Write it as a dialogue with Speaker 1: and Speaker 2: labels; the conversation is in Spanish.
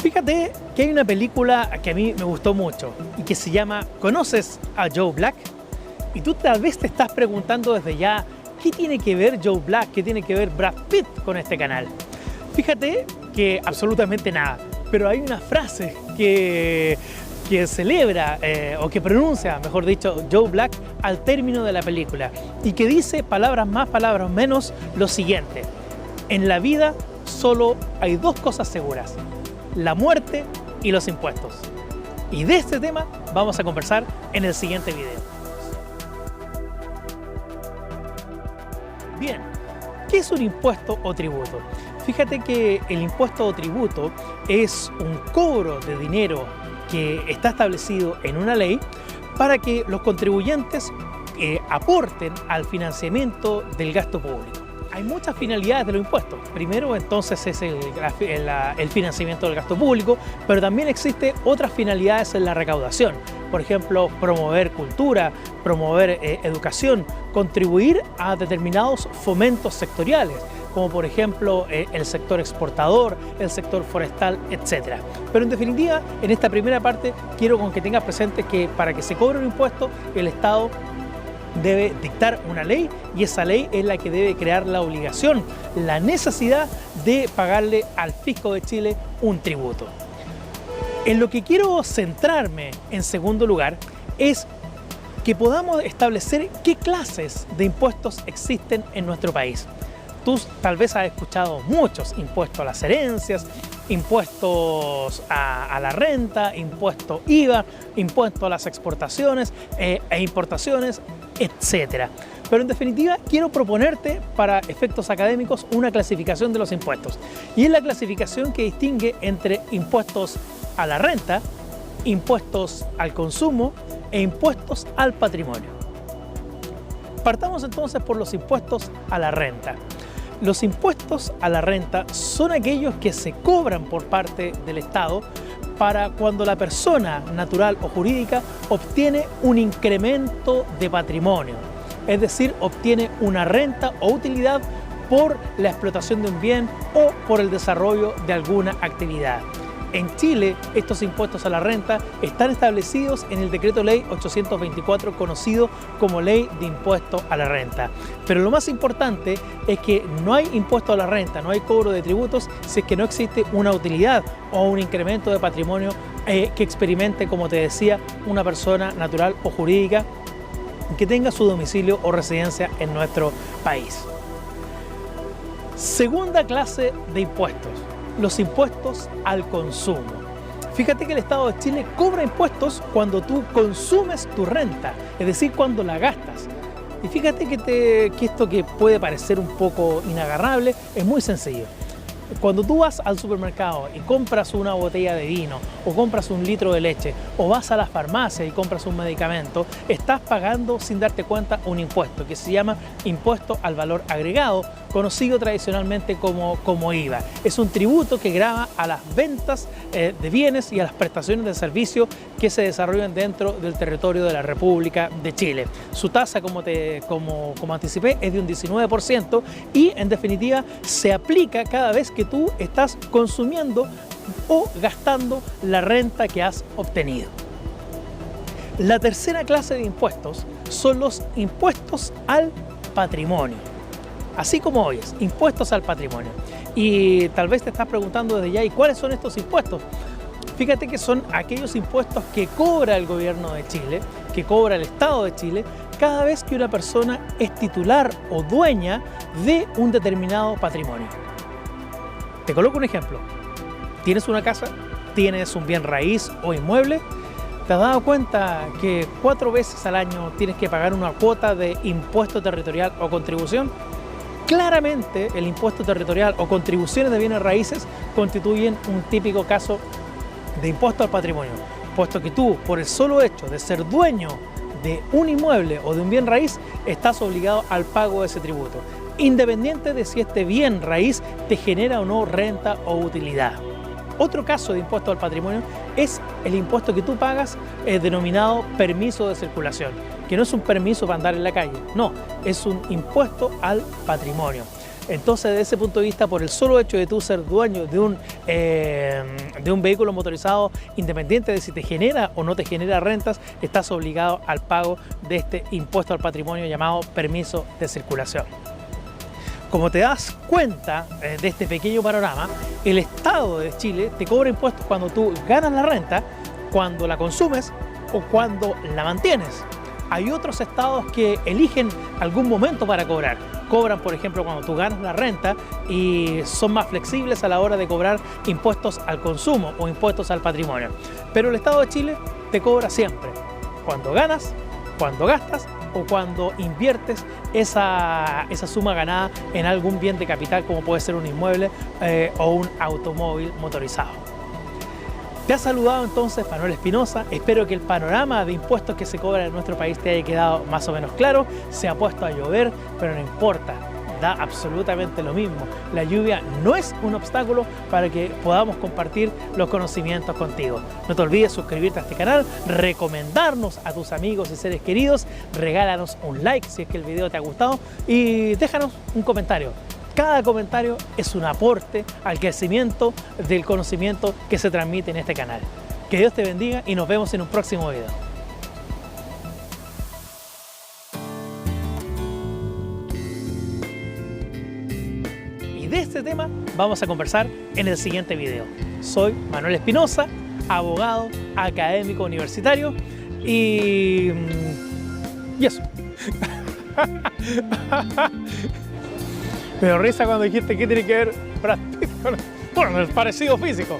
Speaker 1: Fíjate que hay una película que a mí me gustó mucho y que se llama ¿Conoces a Joe Black? Y tú tal vez te estás preguntando desde ya, ¿qué tiene que ver Joe Black? ¿Qué tiene que ver Brad Pitt con este canal? Fíjate que absolutamente nada, pero hay una frase que celebra o que pronuncia, mejor dicho, Joe Black al término de la película y que dice, palabras más, palabras menos, lo siguiente: en la vida solo hay dos cosas seguras: la muerte y los impuestos. Y de este tema vamos a conversar en el siguiente video. Bien, ¿qué es un impuesto o tributo? Fíjate que el impuesto o tributo es un cobro de dinero que está establecido en una ley para que los contribuyentes aporten al financiamiento del gasto público. Hay muchas finalidades de los impuestos. Primero, entonces, es el financiamiento del gasto público, pero también existen otras finalidades en la recaudación. Por ejemplo, promover cultura, promover educación, contribuir a determinados fomentos sectoriales, como por ejemplo el sector exportador, el sector forestal, etc. Pero en definitiva, en esta primera parte, quiero con que tengas presente que para que se cobre un impuesto, el Estado debe dictar una ley y esa ley es la que debe crear la obligación, la necesidad de pagarle al fisco de Chile un tributo. En lo que quiero centrarme en segundo lugar es que podamos establecer qué clases de impuestos existen en nuestro país. Tú tal vez has escuchado muchos: impuestos a las herencias, impuestos a la renta, impuesto IVA, impuesto a las exportaciones e importaciones, etc. Pero en definitiva quiero proponerte para efectos académicos una clasificación de los impuestos. Y es la clasificación que distingue entre impuestos a la renta, impuestos al consumo e impuestos al patrimonio. Partamos entonces por los impuestos a la renta. Los impuestos a la renta son aquellos que se cobran por parte del Estado para cuando la persona natural o jurídica obtiene un incremento de patrimonio, es decir, obtiene una renta o utilidad por la explotación de un bien o por el desarrollo de alguna actividad. En Chile, estos impuestos a la renta están establecidos en el Decreto Ley 824, conocido como Ley de Impuesto a la Renta. Pero lo más importante es que no hay impuesto a la renta, no hay cobro de tributos si es que no existe una utilidad o un incremento de patrimonio que experimente, como te decía, una persona natural o jurídica que tenga su domicilio o residencia en nuestro país. Segunda clase de impuestos: los impuestos al consumo. Fíjate que el Estado de Chile cobra impuestos cuando tú consumes tu renta, es decir, cuando la gastas. Y fíjate que esto que puede parecer un poco inagarrable es muy sencillo. Cuando tú vas al supermercado y compras una botella de vino o compras un litro de leche o vas a la farmacia y compras un medicamento, estás pagando sin darte cuenta un impuesto que se llama impuesto al valor agregado, conocido tradicionalmente como IVA. Es un tributo que grava a las ventas de bienes y a las prestaciones de servicio que se desarrollan dentro del territorio de la República de Chile. Su tasa, como anticipé, es de un 19% y en definitiva se aplica cada vez que tú estás consumiendo o gastando la renta que has obtenido. La tercera clase de impuestos son los impuestos al patrimonio. Así como oyes, impuestos al patrimonio. Y tal vez te estás preguntando desde ya, ¿y cuáles son estos impuestos? Fíjate que son aquellos impuestos que cobra el gobierno de Chile, que cobra el Estado de Chile, cada vez que una persona es titular o dueña de un determinado patrimonio. Te coloco un ejemplo. ¿Tienes una casa? ¿Tienes un bien raíz o inmueble? ¿Te has dado cuenta que 4 veces al año tienes que pagar una cuota de impuesto territorial o contribución? Claramente el impuesto territorial o contribuciones de bienes raíces constituyen un típico caso de impuesto al patrimonio, puesto que tú, por el solo hecho de ser dueño de un inmueble o de un bien raíz, estás obligado al pago de ese tributo, independiente de si este bien raíz te genera o no renta o utilidad. Otro caso de impuesto al patrimonio es el impuesto que tú pagas denominado permiso de circulación, que no es un permiso para andar en la calle, no, es un impuesto al patrimonio. Entonces, desde ese punto de vista, por el solo hecho de tú ser dueño de de un vehículo motorizado, independiente de si te genera o no te genera rentas, estás obligado al pago de este impuesto al patrimonio llamado permiso de circulación. Como te das cuenta de este pequeño panorama, el Estado de Chile te cobra impuestos cuando tú ganas la renta, cuando la consumes o cuando la mantienes. Hay otros estados que eligen algún momento para cobrar. Cobran, por ejemplo, cuando tú ganas la renta y son más flexibles a la hora de cobrar impuestos al consumo o impuestos al patrimonio. Pero el Estado de Chile te cobra siempre, cuando ganas, cuando gastas o cuando inviertes esa suma ganada en algún bien de capital, como puede ser un inmueble o un automóvil motorizado. Te ha saludado entonces Manuel Espinosa. Espero que el panorama de impuestos que se cobran en nuestro país te haya quedado más o menos claro. Se ha puesto a llover, pero no importa, da absolutamente lo mismo. La lluvia no es un obstáculo para que podamos compartir los conocimientos contigo. No te olvides suscribirte a este canal, recomendarnos a tus amigos y seres queridos, regálanos un like si es que el video te ha gustado y déjanos un comentario. Cada comentario es un aporte al crecimiento del conocimiento que se transmite en este canal. Que Dios te bendiga y nos vemos en un próximo video. Y de este tema vamos a conversar en el siguiente video. Soy Manuel Espinosa, abogado, académico universitario y eso. Me dio risa cuando dijiste que tiene que ver Brad Pitt con el parecido físico.